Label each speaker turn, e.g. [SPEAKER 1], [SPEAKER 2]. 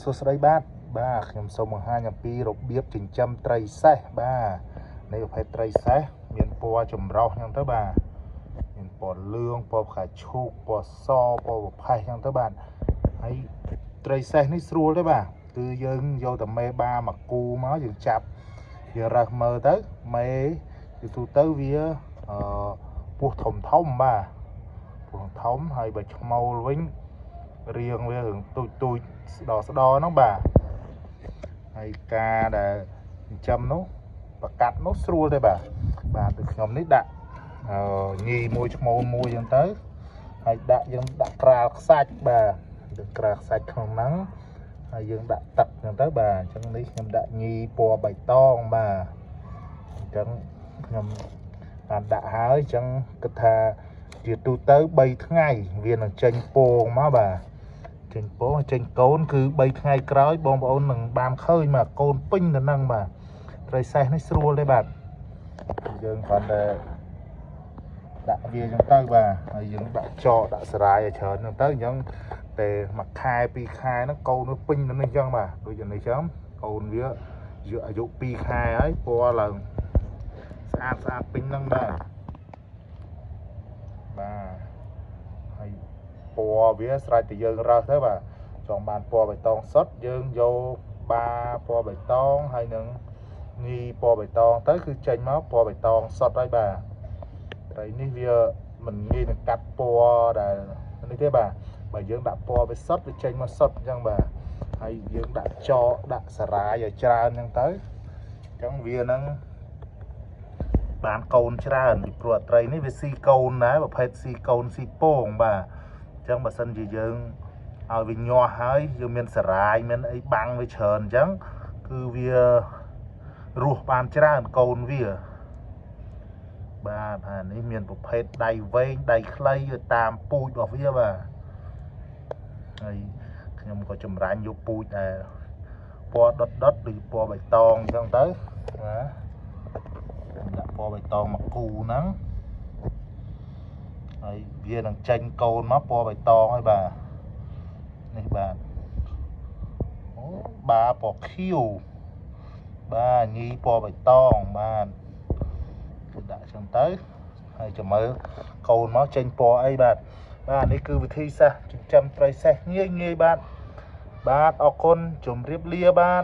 [SPEAKER 1] សួស្តីបាទខ្ញុំសូមបង្ហាញអំពីរបៀបចិញ្ចឹមត្រីសេះបាទនៃប្រភេទត្រីសេះមានពណ៌ចម្រុះអញ្ចឹងទៅបាទមានពណ៌លឿងពណ៌ផ្កាឈូកពណ៌សពណ៌ប្រផេះអញ្ចឹងទៅបាទហើយត្រីសេះនេះស្រួលទេបាទគឺយើងយកតែមេបាមកគូមកយើងចាប់យើងរើសមើលទៅមេគឺទូទៅវាពោះធំបាទពោះធំហើយបើឆ្មូលវិញរៀងវារឿងទូចស្ដហ្នឹងបាទហើយការដែលចិញ្ចឹមនោះប្រកាត់នោះស្រួលទេបាទដូចខ្ញុំនេះដាក់ញីមួយឈ្មោលមួយអញ្ចឹងទៅហើយយើងដាក់ក្រាលខ្សាច់បាទយើងក្រាលខ្សាច់ក្នុងហ្នឹងហើយយើងដាក់ទឹកអញ្ចឹងទៅបាទអញ្ចឹងនេះខ្ញុំដាក់ញីពណ៌បៃតងបាទអញ្ចឹងខ្ញុំបានដាក់ហើយអញ្ចឹងគិតថាជាទូទៅ3ថ្ងៃវានឹងចេញពងមកបាទចេញពងចេញកូនគឺ3ថ្ងៃក្រោយបងប្អូននឹងបានឃើញមកកូនពេញទៅនឹងបាទត្រីសេះនេះស្រួលទេបាទយើងគ្រាន់តែដាក់វាអញ្ចឹងទៅបាទហើយយើងដាក់ចកដាក់សារាយឲ្យច្រើនអញ្ចឹងទៅអញ្ចឹងតែមួយខែ2ខែហ្នឹងកូនវាពេញទៅនេះអញ្ចឹងបាទដូចនេះអញ្ចឹងកូនវាអាយុ2ខែហើយពណ៌ឡើងស្អាតពេញហ្នឹងដែរបាទហើយពណ៌វាស្រេចតែយើងរើសទៅបាទចង់បានពណ៌បៃតងសុទ្ធយើងយកបាពណ៌បៃតងហើយនឹងញីពណ៌បៃតងទៅគឺចេញមកពណ៌បៃតងសុទ្ធហើយបាទត្រីនេះវាមិនងាយនឹងកាត់ពណ៌ដែលនេះទេបាទបើយើងដាក់ពណ៌វាសុទ្ធវាចេញមកសុទ្ធអញ្ចឹងបាទហើយយើងដាក់ចកដាក់សារាយឲ្យច្រើនអញ្ចឹងទៅអញ្ចឹងវានឹងបានកូនច្រើនពីព្រោះត្រីនេះវាស៊ីកូនដែរប្រភេទស៊ីកូនស៊ីពងបាទអញ្ចឹងបើសិនជាយើងឲ្យវាញាស់ហើយយើងមានសារាយមានអីបាំងវាច្រើនអញ្ចឹងគឺវារស់បានច្រើនកូនវាបាទអានេះមានប្រភេទដៃវែងដៃខ្លីតាមពូជរបស់វាបាទហើយខ្ញុំក៏ចម្រាញ់យកពូជដែលពណ៌ដុតដូចពណ៌បៃតងអញ្ចឹងទៅបាទដាក់ពណ៌បៃតងមកគូហ្នឹងហើយវានឹងចេញកូនមកពណ៌បៃតងហើយបាទនេះបាទអូបាពណ៌ខៀវបាទញីពណ៌បៃតងបាទគឺដាក់ចឹងទៅហើយចាំមើលកូនមកចេញពណ៌អីបាទនេះគឺវិធីសាស្ត្រចិញ្ចឹមត្រីសេះងាយបាទអរគុណជម្រាបលាបាទ